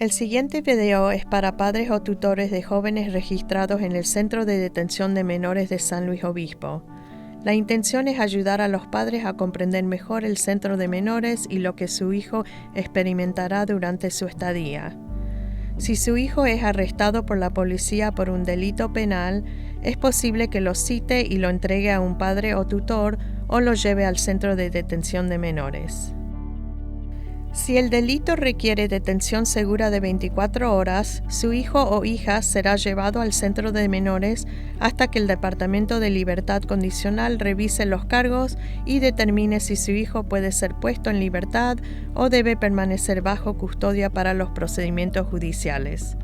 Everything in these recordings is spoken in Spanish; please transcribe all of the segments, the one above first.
El siguiente video es para padres o tutores de jóvenes registrados en el Centro de Detención de Menores de San Luis Obispo. La intención es ayudar a los padres a comprender mejor el centro de menores y lo que su hijo experimentará durante su estadía. Si su hijo es arrestado por la policía por un delito penal, es posible que lo cite y lo entregue a un padre o tutor o lo lleve al Centro de Detención de Menores. Si el delito requiere detención segura de 24 horas, su hijo o hija será llevado al centro de menores hasta que el Departamento de Libertad Condicional revise los cargos y determine si su hijo puede ser puesto en libertad o debe permanecer bajo custodia para los procedimientos judiciales.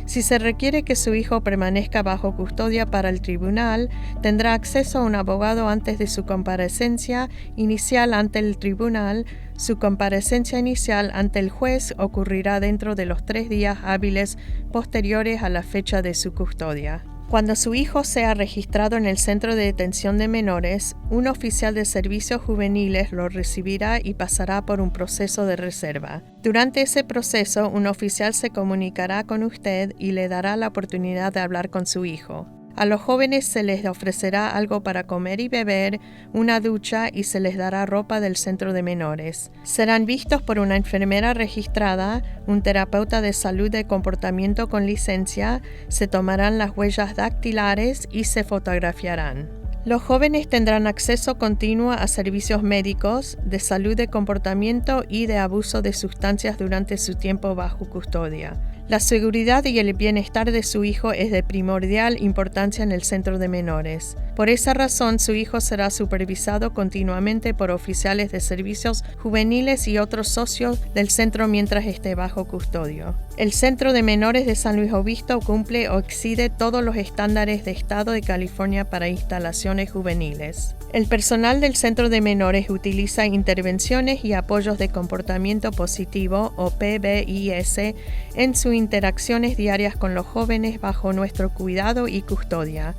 Si se requiere que su hijo permanezca bajo custodia para el tribunal, tendrá acceso a un abogado antes de su comparecencia inicial ante el tribunal. Su comparecencia inicial ante el juez ocurrirá dentro de los 3 días hábiles posteriores a la fecha de su custodia. Cuando su hijo sea registrado en el Centro de Detención de Menores, un oficial de servicios juveniles lo recibirá y pasará por un proceso de reserva. Durante ese proceso, un oficial se comunicará con usted y le dará la oportunidad de hablar con su hijo. A los jóvenes se les ofrecerá algo para comer y beber, una ducha y se les dará ropa del centro de menores. Serán vistos por una enfermera registrada, un terapeuta de salud de comportamiento con licencia, se tomarán las huellas dactilares y se fotografiarán. Los jóvenes tendrán acceso continuo a servicios médicos, de salud de comportamiento y de abuso de sustancias durante su tiempo bajo custodia. La seguridad y el bienestar de su hijo es de primordial importancia en el centro de menores. Por esa razón, su hijo será supervisado continuamente por oficiales de servicios juveniles y otros socios del centro mientras esté bajo custodia. El Centro de Menores de San Luis Obispo cumple o exceede todos los estándares de Estado de California para instalaciones juveniles. El personal del Centro de Menores utiliza intervenciones y apoyos de comportamiento positivo o PBIS en sus interacciones diarias con los jóvenes bajo nuestro cuidado y custodia.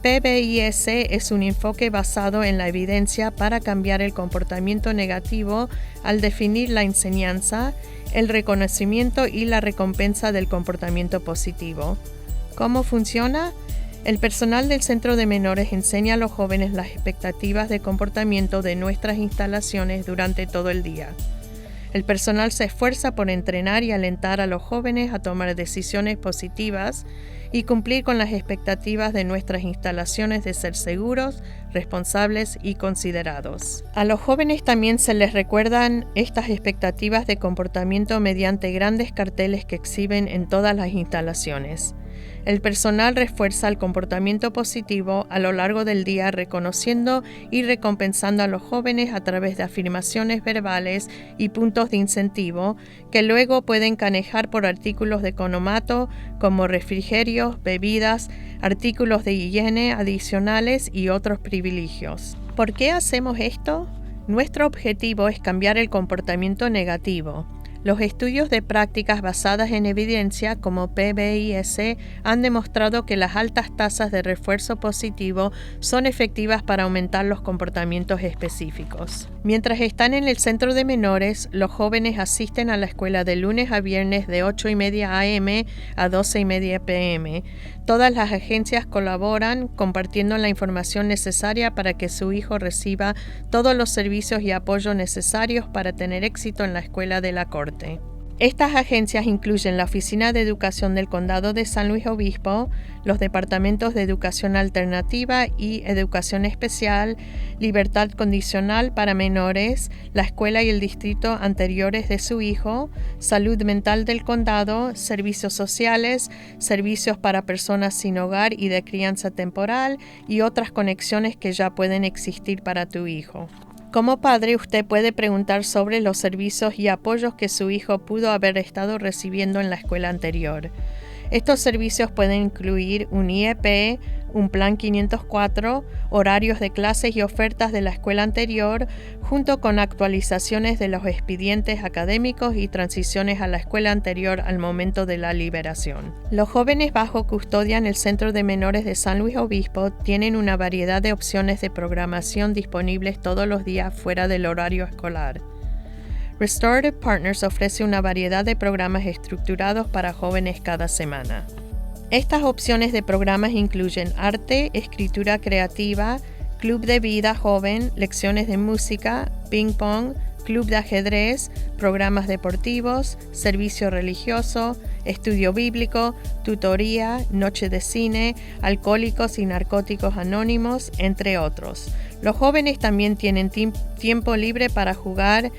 PBIS es un enfoque basado en la evidencia para cambiar el comportamiento negativo al definir la enseñanza, el reconocimiento y la recompensa del comportamiento positivo. ¿Cómo funciona? El personal del Centro de Menores enseña a los jóvenes las expectativas de comportamiento de nuestras instalaciones durante todo el día. El personal se esfuerza por entrenar y alentar a los jóvenes a tomar decisiones positivas y cumplir con las expectativas de nuestras instalaciones de ser seguros, responsables y considerados. A los jóvenes también se les recuerdan estas expectativas de comportamiento mediante grandes carteles que exhiben en todas las instalaciones. El personal refuerza el comportamiento positivo a lo largo del día, reconociendo y recompensando a los jóvenes a través de afirmaciones verbales y puntos de incentivo que luego pueden canejar por artículos de economato como refrigerios, bebidas, artículos de higiene adicionales y otros privilegios. ¿Por qué hacemos esto? Nuestro objetivo es cambiar el comportamiento negativo. Los estudios de prácticas basadas en evidencia como PBIS han demostrado que las altas tasas de refuerzo positivo son efectivas para aumentar los comportamientos específicos. Mientras están en el centro de menores, los jóvenes asisten a la escuela de lunes a viernes de 8:30 a.m. a 12:30 p.m. Todas las agencias colaboran compartiendo la información necesaria para que su hijo reciba todos los servicios y apoyo necesarios para tener éxito en la escuela de la corte. Estas agencias incluyen la Oficina de Educación del Condado de San Luis Obispo, los Departamentos de Educación Alternativa y Educación Especial, Libertad Condicional para Menores, la escuela y el distrito anteriores de su hijo, Salud Mental del Condado, Servicios Sociales, Servicios para Personas sin Hogar y de Crianza Temporal y otras conexiones que ya pueden existir para tu hijo. Como padre, usted puede preguntar sobre los servicios y apoyos que su hijo pudo haber estado recibiendo en la escuela anterior. Estos servicios pueden incluir un IEP, un Plan 504, horarios de clases y ofertas de la escuela anterior, junto con actualizaciones de los expedientes académicos y transiciones a la escuela anterior al momento de la liberación. Los jóvenes bajo custodia en el Centro de Menores de San Luis Obispo tienen una variedad de opciones de programación disponibles todos los días fuera del horario escolar. Restorative Partners ofrece una variedad de programas estructurados para jóvenes cada semana. Estas opciones de programas incluyen arte, escritura creativa, club de vida joven, lecciones de música, ping pong, club de ajedrez, programas deportivos, servicio religioso, estudio bíblico, tutoría, noche de cine, alcohólicos y narcóticos anónimos, entre otros. Los jóvenes también tienen tiempo libre para jugar,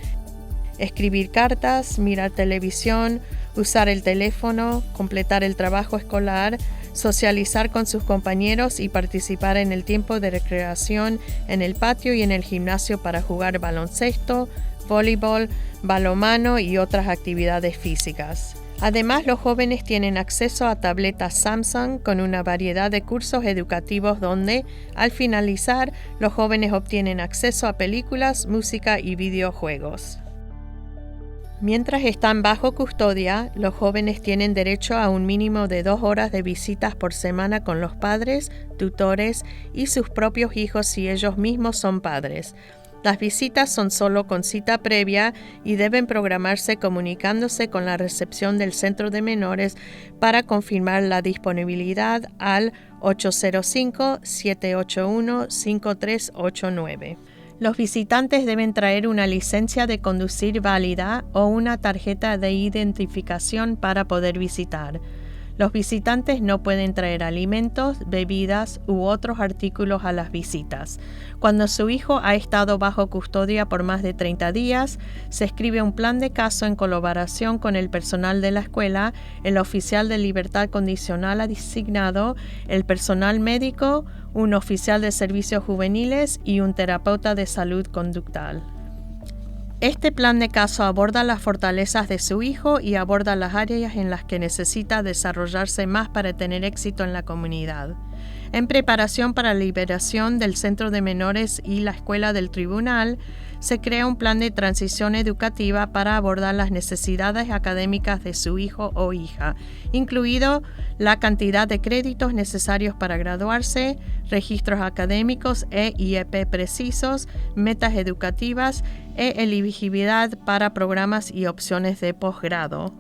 escribir cartas, mirar televisión, usar el teléfono, completar el trabajo escolar, socializar con sus compañeros y participar en el tiempo de recreación en el patio y en el gimnasio para jugar baloncesto, voleibol, balonmano y otras actividades físicas. Además, los jóvenes tienen acceso a tabletas Samsung con una variedad de cursos educativos donde, al finalizar, los jóvenes obtienen acceso a películas, música y videojuegos. Mientras están bajo custodia, los jóvenes tienen derecho a un mínimo de 2 horas de visitas por semana con los padres, tutores y sus propios hijos si ellos mismos son padres. Las visitas son solo con cita previa y deben programarse comunicándose con la recepción del centro de menores para confirmar la disponibilidad al 805-781-5389. Los visitantes deben traer una licencia de conducir válida o una tarjeta de identificación para poder visitar. Los visitantes no pueden traer alimentos, bebidas u otros artículos a las visitas. Cuando su hijo ha estado bajo custodia por más de 30 días, se escribe un plan de caso en colaboración con el personal de la escuela, el oficial de libertad condicional asignado, el personal médico, un oficial de servicios juveniles y un terapeuta de salud conductual. Este plan de caso aborda las fortalezas de su hijo y aborda las áreas en las que necesita desarrollarse más para tener éxito en la comunidad. En preparación para la liberación del centro de menores y la escuela del tribunal, se crea un plan de transición educativa para abordar las necesidades académicas de su hijo o hija, incluido la cantidad de créditos necesarios para graduarse, registros académicos e IEP precisos, metas educativas e elegibilidad para programas y opciones de posgrado.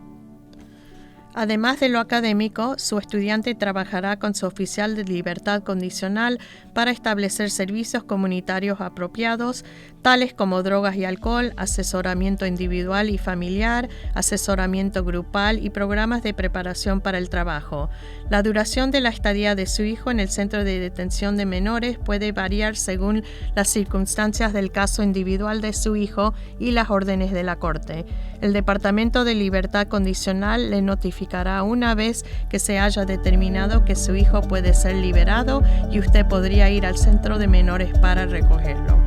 Además de lo académico, su estudiante trabajará con su oficial de libertad condicional para establecer servicios comunitarios apropiados, tales como drogas y alcohol, asesoramiento individual y familiar, asesoramiento grupal y programas de preparación para el trabajo. La duración de la estadía de su hijo en el centro de detención de menores puede variar según las circunstancias del caso individual de su hijo y las órdenes de la corte. El Departamento de Libertad Condicional le notificará una vez que se haya determinado que su hijo puede ser liberado y usted podría ir al centro de menores para recogerlo.